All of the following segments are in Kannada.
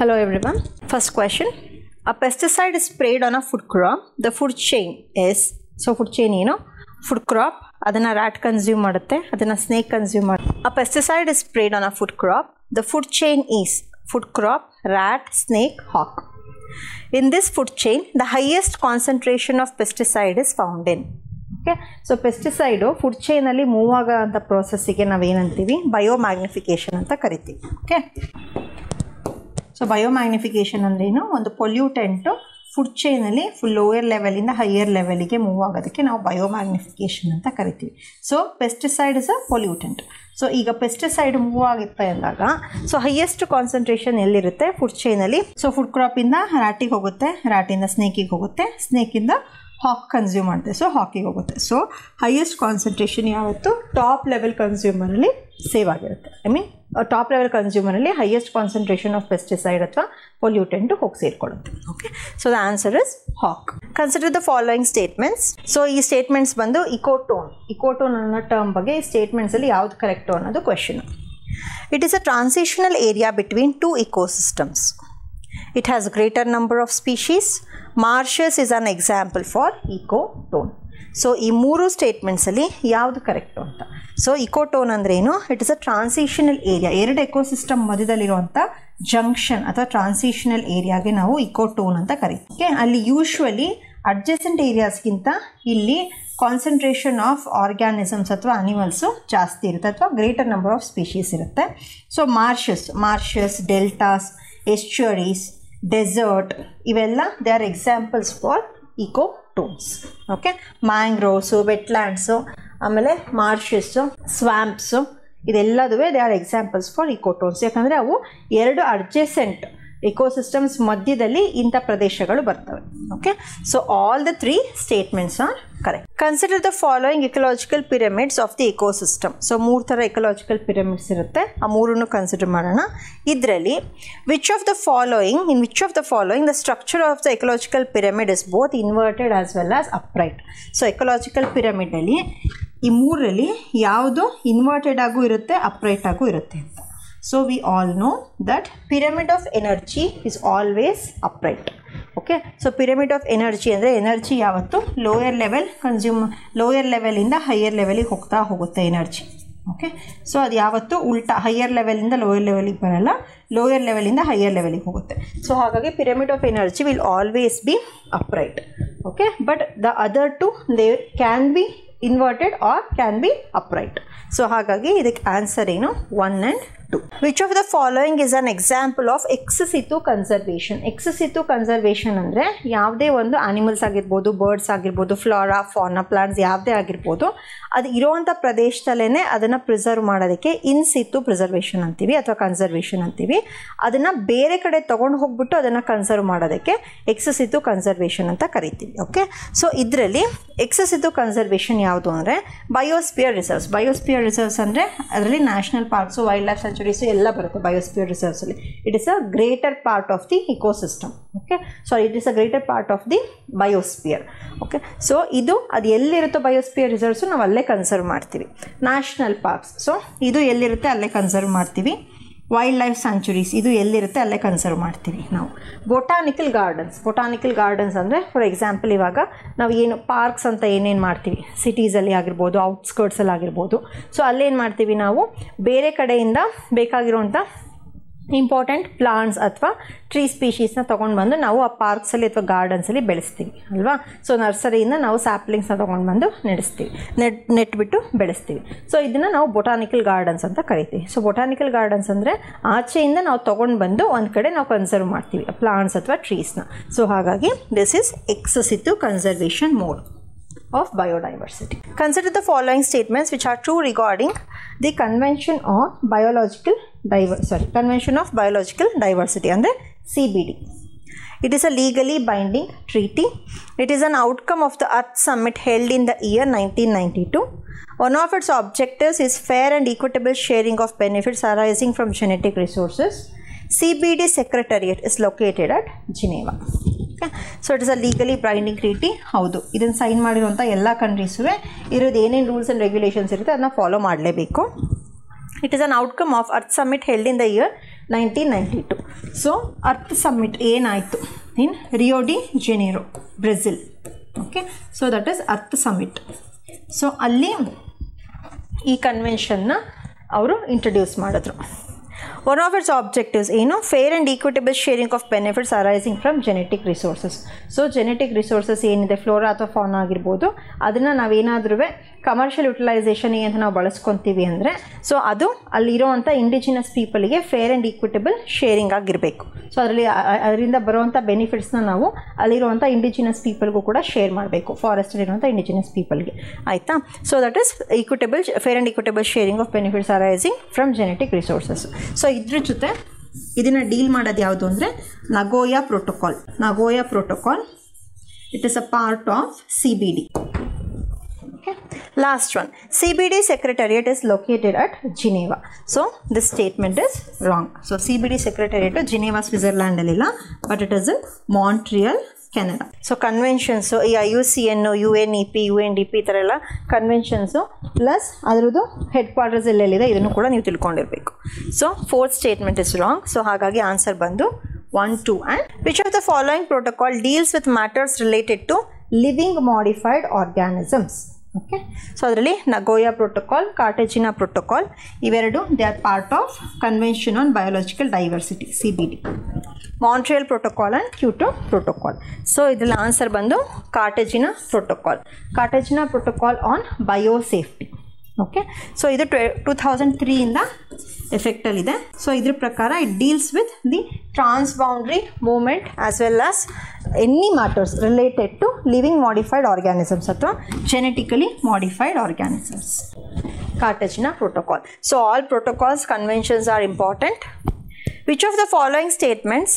Hello everyone. First question. A pesticide is sprayed on a food crop. The food chain is, so food chain food crop, adana rat consume madutte, adana snake consume madutte. A pesticide is sprayed on a food crop. The food chain is food crop, rat, snake, hawk. In this food chain, the highest concentration of pesticide is found in. Okay, so pesticide food chain alli move aganta process ಗೆ ನಾವು ಏನಂತೀವಿ ಬಯೋಮ್ಯಾಗ್ನಿಫಿಕೇಶನ್ ಅಂತ ಕರಿತೀವಿ. ಓಕೆ, ಸೊ ಬಯೋಮ್ಯಾಗ್ನಿಫಿಕೇಶನ್ ಅಂದ್ರೆ ಏನು, ಒಂದು ಪೊಲ್ಯೂಟೆಂಟ್ ಫುಡ್ ಚೈನ್ ಅಲ್ಲಿ ಫುಲ್ ಲೋಯರ್ ಲೆವೆಲ್ ಇಂದ ಹೈಯರ್ ಲೆವೆಲ್ಗೆ ಮೂವ್ ಆಗೋದಕ್ಕೆ ನಾವು ಬಯೋಮ್ಯಾಗ್ನಿಫಿಕೇಶನ್ ಅಂತ ಕರಿತೀವಿ. So pesticide is a pollutant. So ಈಗ ಪೆಸ್ಟಿಸೈಡ್ ಮೂವ್ ಆಗುತ್ತೆ ಅಂದಾಗ ಸೊ ಹೈಯೆಸ್ಟ್ ಕಾನ್ಸಂಟ್ರೇಷನ್ ಎಲ್ಲಿರುತ್ತೆ ಫುಡ್ ಚೈನಲ್ಲಿ. ಸೊ ಫುಡ್ ಕ್ರಾಪ್ ಇಂದ ರ್ಯಾಟಿಗೆ ಹೋಗುತ್ತೆ, ರ್ಯಾಟಿಂದ ಸ್ನೇಕಿಗೆ ಹೋಗುತ್ತೆ, ಸ್ನೇಕಿಂದ ಹಾಕ್ ಕನ್ಸ್ಯೂಮ್ ಮಾಡುತ್ತೆ, ಸೊ ಹಾಕಿಗೆ ಹೋಗುತ್ತೆ. ಸೊ ಹೈಯೆಸ್ಟ್ ಕಾನ್ಸಂಟ್ರೇಷನ್ ಯಾವತ್ತು ಟಾಪ್ ಲೆವೆಲ್ ಕನ್ಸ್ಯೂಮರಲ್ಲಿ ಸೇವ್ ಆಗಿರುತ್ತೆ. ಐ ಮೀನ್ ಟಾಪ್ ಲೆವೆಲ್ ಕನ್ಸ್ಯೂಮರಲ್ಲಿ ಹೈಯೆಸ್ಟ್ ಕಾನ್ಸಂಟ್ರೇಷನ್ ಆಫ್ ಪೆಸ್ಟಿಸೈಡ್ ಅಥವಾ ಪೊಲ್ಯೂಟೆಂಟ್ ಹೋಗಿ ಸೇರ್ಕೊಳ್ಳುತ್ತೆ. Okay, so the answer is hawk. Consider the following statements. So ಈ ಸ್ಟೇಟ್ಮೆಂಟ್ಸ್ ಬಂದು ಇಕೋಟೋನ್ ಅನ್ನೋ ಟರ್ಮ್ ಬಗ್ಗೆ ಈ ಸ್ಟೇಟ್ಮೆಂಟ್ಸಲ್ಲಿ ಯಾವ್ದು ಕರೆಕ್ಟು ಅನ್ನೋದು question. It is a transitional area between two ecosystems. It has a greater number of species. Marshes is an example for ecotone. So ಈ ಮೂರು ಸ್ಟೇಟ್ಮೆಂಟ್ಸಲ್ಲಿ ಯಾವುದು ಕರೆಕ್ಟು ಅಂತ. ಸೊ ಇಕೋಟೋನ್ ಅಂದ್ರೆ ಏನು, it is a transitional area, ಎರಡು ಎಕೋಸಿಸ್ಟಮ್ ಮಧ್ಯದಲ್ಲಿರುವಂಥ ಜಂಕ್ಷನ್ ಅಥವಾ ಟ್ರಾನ್ಸಿಷನಲ್ ಏರಿಯಾಗೆ ನಾವು ಇಕೋಟೋನ್ ಅಂತ ಕರಿತೀವಿ. ಓಕೆ, ಅಲ್ಲಿ ಯೂಶ್ವಲಿ ಅಡ್ಜಸೆಂಟ್ ಏರಿಯಾಸ್ಗಿಂತ ಇಲ್ಲಿ ಕಾನ್ಸಂಟ್ರೇಷನ್ ಆಫ್ ಆರ್ಗ್ಯಾನಿಸಮ್ಸ್ ಅಥವಾ ಅನಿಮಲ್ಸು ಜಾಸ್ತಿ ಇರುತ್ತೆ ಅಥವಾ ಗ್ರೇಟರ್ ನಂಬರ್ ಆಫ್ ಸ್ಪೀಶೀಸ್ ಇರುತ್ತೆ. So marshes, deltas, estuaries, desert ಇವೆಲ್ಲ they are examples for ecotones. Okay, mangroves, wetlands, ಆಮೇಲೆ ಮಾರ್ಷಸ್ಸು, ಸ್ವ್ಯಾಂಪ್ಸು ಇದೆಲ್ಲದುವೆ they are examples for ecotones. ಯಾಕಂದರೆ ಅವು ಎರಡು ಅಡ್ಜಸೆಂಟ್ ಇಕೋಸಿಸ್ಟಮ್ಸ್ ಮಧ್ಯದಲ್ಲಿ ಇಂಥ ಪ್ರದೇಶಗಳು ಬರ್ತವೆ. Okay, so all the three statements are correct. Consider the following ecological pyramids of the ecosystem. So ಮೂರು ಥರ ಇಕಲಾಜಿಕಲ್ ಪಿರಮಿಡ್ಸ್ ಇರುತ್ತೆ, ಆ ಮೂರನ್ನು ಕನ್ಸಿಡರ್ ಮಾಡೋಣ. ಇದರಲ್ಲಿ in which of the following the structure of the ecological pyramid is both inverted as well as upright. So ecological ಪಿರಮಿಡಲ್ಲಿ ಈ ಮೂರರಲ್ಲಿ ಯಾವುದು ಇನ್ವರ್ಟೆಡ್ ಆಗೂ ಇರುತ್ತೆ, ಅಪ್ರೈಟ್ ಆಗೂ ಇರುತ್ತೆ ಅಂತ. So we all know that pyramid of energy is always upright. Okay, so pyramid of energy ಅಂದರೆ ಎನರ್ಜಿ ಯಾವತ್ತು ಲೋಯರ್ ಲೆವೆಲಿಂದ ಹೈಯರ್ ಲೆವೆಲಿಗೆ ಹೋಗುತ್ತೆ ಎನರ್ಜಿ. ಓಕೆ, ಸೊ ಅದು ಯಾವತ್ತು ಉಲ್ಟಾ ಹೈಯರ್ ಲೆವೆಲಿಂದ ಲೋಯರ್ ಲೆವೆಲಿಗೆ ಬರಲ್ಲ, ಲೋಯರ್ ಲೆವೆಲಿಂದ ಹೈಯರ್ ಲೆವೆಲಿಗೆ ಹೋಗುತ್ತೆ. ಸೊ ಹಾಗಾಗಿ pyramid of energy will always be upright. Okay, but the other two they can be inverted or can be upright. So ಹಾಗಾಗಿ ಇದಕ್ಕೆ ಆನ್ಸರ್ ಏನು 1 and 2. Which of the following is an example of ex situ conservation. Ex situ conservation ಅಂದರೆ ಯಾವುದೇ ಒಂದು ಆನಿಮಲ್ಸ್ ಆಗಿರ್ಬೋದು, ಬರ್ಡ್ಸ್ ಆಗಿರ್ಬೋದು, ಫ್ಲೋರಾ, ಫಾನಾ, ಪ್ಲಾಂಟ್ಸ್ ಯಾವುದೇ ಆಗಿರ್ಬೋದು, ಅದು ಇರೋವಂಥ ಪ್ರದೇಶದಲ್ಲೇ ಅದನ್ನು ಪ್ರಿಸರ್ವ್ ಮಾಡೋದಕ್ಕೆ ಇನ್ ಸಿತು ಪ್ರಿಸರ್ವೇಷನ್ ಅಂತೀವಿ ಅಥವಾ ಕನ್ಸರ್ವೇಷನ್ ಅಂತೀವಿ. ಅದನ್ನು ಬೇರೆ ಕಡೆ ತೊಗೊಂಡು ಹೋಗ್ಬಿಟ್ಟು ಅದನ್ನು ಕನ್ಸರ್ವ್ ಮಾಡೋದಕ್ಕೆ ಎಕ್ಸ್ ಸಿತು ಕನ್ಸರ್ವೇಷನ್ ಅಂತ ಕರಿತೀವಿ. ಓಕೆ, ಸೊ ಇದರಲ್ಲಿ ಎಕ್ಸ್ ಸಿತು ಕನ್ಸರ್ವೇಷನ್ ಯಾವುದು ಅಂದರೆ ಬಯೋಸ್ಪಿಯರ್ ರಿಸರ್ವ್ಸ್ ಅಂದರೆ ಅದರಲ್ಲಿ national parks, wildlife sanctuaries ಎಲ್ಲ ಬರುತ್ತೆ ಬಯೋಸ್ಪಿಯರ್ ರಿಸರ್ವ್ಸಲ್ಲಿ. It is a greater part of the ecosystem. Okay, so it is a greater part of the biosphere. Okay, so ಇದು ಅದು ಎಲ್ಲಿರುತ್ತೋ ಬಯೋಸ್ಪಿಯರ್ ರಿಸರ್ವ್ಸು ನಾವು ಅಲ್ಲೇ ಕನ್ಸರ್ವ್ ಮಾಡ್ತೀವಿ. ನ್ಯಾಷನಲ್ ಪಾರ್ಕ್ಸ್, ಸೊ ಇದು ಎಲ್ಲಿರುತ್ತೆ ಅಲ್ಲೇ ಕನ್ಸರ್ವ್ ಮಾಡ್ತೀವಿ. ವೈಲ್ಡ್ ಲೈಫ್ ಸ್ಯಾಂಚುರೀಸ್ ಇದು ಎಲ್ಲಿರುತ್ತೆ ಅಲ್ಲೇ ಕನ್ಸರ್ವ್ ಮಾಡ್ತೀವಿ ನಾವು. ಬೊಟಾನಿಕಲ್ ಗಾರ್ಡನ್ಸ್ ಅಂದರೆ ಫಾರ್ ಎಕ್ಸಾಂಪಲ್ ಇವಾಗ ನಾವು ಏನು ಪಾರ್ಕ್ಸ್ ಅಂತ ಏನೇನು ಮಾಡ್ತೀವಿ ಸಿಟೀಸಲ್ಲಿ ಆಗಿರ್ಬೋದು, ಔಟ್ಸ್ಕರ್ಟ್ಸಲ್ಲಿ ಆಗಿರ್ಬೋದು, ಸೊ ಅಲ್ಲೇನು ಮಾಡ್ತೀವಿ ನಾವು ಬೇರೆ ಕಡೆಯಿಂದ ಬೇಕಾಗಿರುವಂಥ ಇಂಪಾರ್ಟೆಂಟ್ ಪ್ಲಾಂಟ್ಸ್ ಅಥವಾ ಟ್ರೀ ಸ್ಪೀಶೀಸ್ನ ತೊಗೊಂಡು ಬಂದು ನಾವು ಆ ಪಾರ್ಕ್ಸಲ್ಲಿ ಅಥವಾ ಗಾರ್ಡನ್ಸಲ್ಲಿ ಬೆಳೆಸ್ತೀವಿ ಅಲ್ವಾ. ಸೊ ನರ್ಸರಿಯಿಂದ ನಾವು ಸ್ಯಾಪ್ಲಿಂಗ್ಸ್ನ ತೊಗೊಂಡು ಬಂದು ನೆಟ್ಬಿಟ್ಟು ಬೆಳೆಸ್ತೀವಿ. ಸೊ ಇದನ್ನು ನಾವು ಬೊಟಾನಿಕಲ್ ಗಾರ್ಡನ್ಸ್ ಅಂತ ಕರಿತೀವಿ. ಸೊ ಬೊಟಾನಿಕಲ್ ಗಾರ್ಡನ್ಸ್ ಅಂದರೆ ಆಚೆಯಿಂದ ನಾವು ತೊಗೊಂಡು ಬಂದು ಒಂದು ಕಡೆ ನಾವು ಕನ್ಸರ್ವ್ ಮಾಡ್ತೀವಿ ಪ್ಲಾಂಟ್ಸ್ ಅಥವಾ ಟ್ರೀಸ್ನ. ಸೊ ಹಾಗಾಗಿ this is ex situ conservation mode of biodiversity. Consider the following statements which are true regarding the Convention of Biological Diversity ಅಂದರೆ CBD. It is a legally binding treaty. It is an outcome of the Earth Summit held in the year 1992. One of its objectives is fair and equitable sharing of benefits arising from genetic resources. CBD Secretariat is located at Geneva. So it is a legally binding treaty. ಹೌದು, ಇದನ್ನು ಸೈನ್ ಮಾಡಿರುವಂಥ ಎಲ್ಲ ಕಂಟ್ರೀಸುವೆ ಇರೋದು ಏನೇನು ರೂಲ್ಸ್ ಆ್ಯಂಡ್ ರೆಗ್ಯುಲೇಷನ್ಸ್ ಇರುತ್ತೆ ಅದನ್ನ ಫಾಲೋ ಮಾಡಲೇಬೇಕು. It is an outcome of Earth Summit held in the year 1992. So Earth Summit ಏನಾಯಿತು in Rio de Janeiro, Brazil. Okay, so that is Earth Summit. So ಅಲ್ಲಿ ಈ ಕನ್ವೆನ್ಷನ್ನ ಅವರು ಇಂಟ್ರಡ್ಯೂಸ್ ಮಾಡಿದ್ರು. ಒನ್ ಆಫ್ ಇಟ್ಸ್ ಆಬ್ಜೆಕ್ಟಿವ್ಸ್ ಏನು, fair and equitable sharing of benefits arising from genetic resources. So genetic resources ಏನಿದೆ, ಫ್ಲೋರಾ ಅಥವಾ ಫಾನಾ ಆಗಿರ್ಬೋದು, ಅದನ್ನು ನಾವೇನಾದ್ರೂ ಕಮರ್ಷಿಯಲ್ ಯುಟಿಲೈಸೇಷನ್ ಅಂತ ನಾವು ಬಳಸ್ಕೊತೀವಿ ಅಂದರೆ, ಸೊ ಅದು ಅಲ್ಲಿರೋವಂಥ ಇಂಡಿಜಿನಸ್ ಪೀಪಲ್ಗೆ ಫೇರ್ ಆ್ಯಂಡ್ ಈಕ್ವಿಟಬಲ್ ಶೇರಿಂಗ್ ಆಗಿರಬೇಕು. ಸೊ ಅದರಿಂದ ಬರುವಂಥ ಬೆನಿಫಿಟ್ಸ್ನ ನಾವು ಅಲ್ಲಿರುವಂಥ ಇಂಡಿಜಿನಸ್ ಪೀಪಲ್ಗೂ ಕೂಡ ಶೇರ್ ಮಾಡಬೇಕು, ಫಾರೆಸ್ಟಲ್ಲಿರುವಂಥ ಇಂಡಿಜಿನಸ್ ಪೀಪಲ್ಗೆ, ಆಯಿತಾ. So that is equitable, fair and equitable sharing of benefits arising from genetic resources. So ಇದ್ರ ಜೊತೆ ಇದನ್ನು ಡೀಲ್ ಮಾಡೋದು ಯಾವುದು ಅಂದರೆ Nagoya protocol. Nagoya protocol, it is a part of CBD. Okay. Last one, CBD Secretariat is located at Geneva. So this statement is wrong. So CBD Secretariat Geneva, Switzerland alilla, but it is in Montreal, Canada. So conventions, so IUCN, UNEP, UNDP ಈ ಥರ ಎಲ್ಲ ಕನ್ವೆನ್ಷನ್ಸು ಪ್ಲಸ್ ಅದರದ್ದು ಹೆಡ್ ಕ್ವಾರ್ಟರ್ಸ್ ಎಲ್ಲೆಲ್ಲಿದೆ ಇದನ್ನು ಕೂಡ ನೀವು ತಿಳ್ಕೊಂಡಿರಬೇಕು. So fourth statement is wrong. So ಹಾಗಾಗಿ ಆನ್ಸರ್ ಬಂದು 1, 2 and which of the following protocol deals with matters related to living modified organisms. Okay, so ಅದರಲ್ಲಿ ನಗೋಯಾ ಪ್ರೋಟೋಕಾಲ್, ಕಾರ್ಟೆಜಿನಾ ಪ್ರೋಟೋಕಾಲ್ ಇವೆರಡು they are part of convention on biological diversity CBD. Montreal Protocol and Kyoto Protocol. So ಇದರಲ್ಲಿ ಆನ್ಸರ್ ಬಂದು Cartagena Protocol. Cartagena Protocol on biosafety. Okay, so ಇದು 2003ಇಂದ ಎಫೆಕ್ಟಲ್ಲಿದೆ. ಸೊ ಇದ್ರ ಪ್ರಕಾರ it deals with the transboundary movement as well as any matters related to living modified organisms ಅಥವಾ genetically modified organisms. Cartagena Protocol. So all protocols, conventions are important. Which of the following statements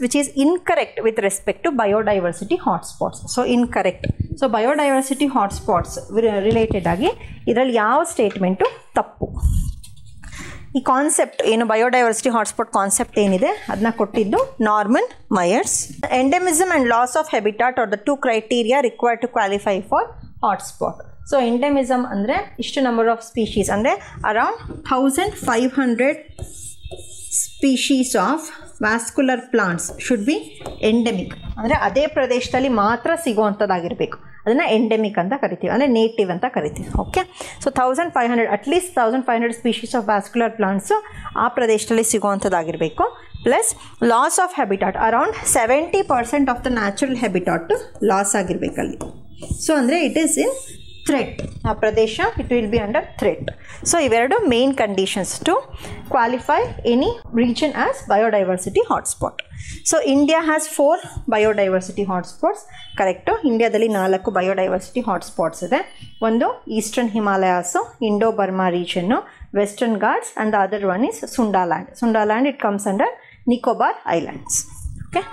which is incorrect with respect to biodiversity hotspots? So incorrect. So biodiversity hotspots related agi idರಲ್ಲಿ ಯಾವ ಸ್ಟೇಟ್ಮೆಂಟು ತಪ್ಪು? ಈ ಕಾನ್ಸೆಪ್ಟ್ ಏನು, ಬಯೋಡೈವರ್ಸಿಟಿ ಹಾಟ್ಸ್ಪಾಟ್ ಕಾನ್ಸೆಪ್ಟ್ ಏನಿದೆ ಅದನ್ನ ಕೊಟ್ಟಿದ್ದು Norman Myers. Endemism and loss of habitat are the 2 criteria required to qualify for hotspot. So endemism ಅಂದರೆ ಇಷ್ಟು ನಂಬರ್ ಆಫ್ ಸ್ಪೀಶೀಸ್, ಅಂದರೆ around 1500 species of vascular plants should be endemic, ಅಂದರೆ ಅದೇ ಪ್ರದೇಶದಲ್ಲಿ ಮಾತ್ರ ಸಿಗುವಂಥದ್ದಾಗಿರಬೇಕು. ಅದನ್ನು ಎಂಡೆಮಿಕ್ ಅಂತ ಕರಿತೀವಿ, ಅಂದರೆ ನೇಟಿವ್ ಅಂತ ಕರಿತೀವಿ. Okay, so 1500 at least 1500 species of vascular plants ಆ ಪ್ರದೇಶದಲ್ಲಿ ಸಿಗುವಂಥದ್ದಾಗಿರಬೇಕು. Plus loss of habitat, around 70% of the natural habitat loss ಆಗಿರಬೇಕಲ್ಲಿ. ಸೊ ಅಂದರೆ ಇಟ್ ಈಸ್ ಇನ್ ಥ್ರೆಟ್, ಆ ಪ್ರದೇಶ it will be under threat. So ಇವೆರಡು main conditions to qualify any region as biodiversity hotspot. So India has 4 biodiversity hotspots. Correct, ಇಂಡಿಯಾದಲ್ಲಿ 4 ಬಯೋಡೈವರ್ಸಿಟಿ ಹಾಟ್ಸ್ಪಾಟ್ಸ್ ಇದೆ. ಒಂದು Eastern Himalayas, Indo Burma reason, western Ghats and the other one is Sundaland. Sundaland it comes under Nicobar Islands. Okay,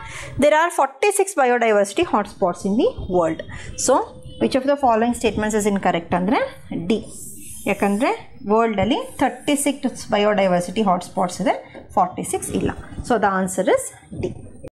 there are 46 biodiversity hotspots in the world. So which of the following statements is incorrect ಅಂದರೆ D. ಯಾಕಂದರೆ ವರ್ಲ್ಡಲ್ಲಿ 36 ಬಯೋಡೈವರ್ಸಿಟಿ ಹಾಟ್ಸ್ಪಾಟ್ಸ್ ಇದೆ, 46 ಇಲ್ಲ. So the answer is D.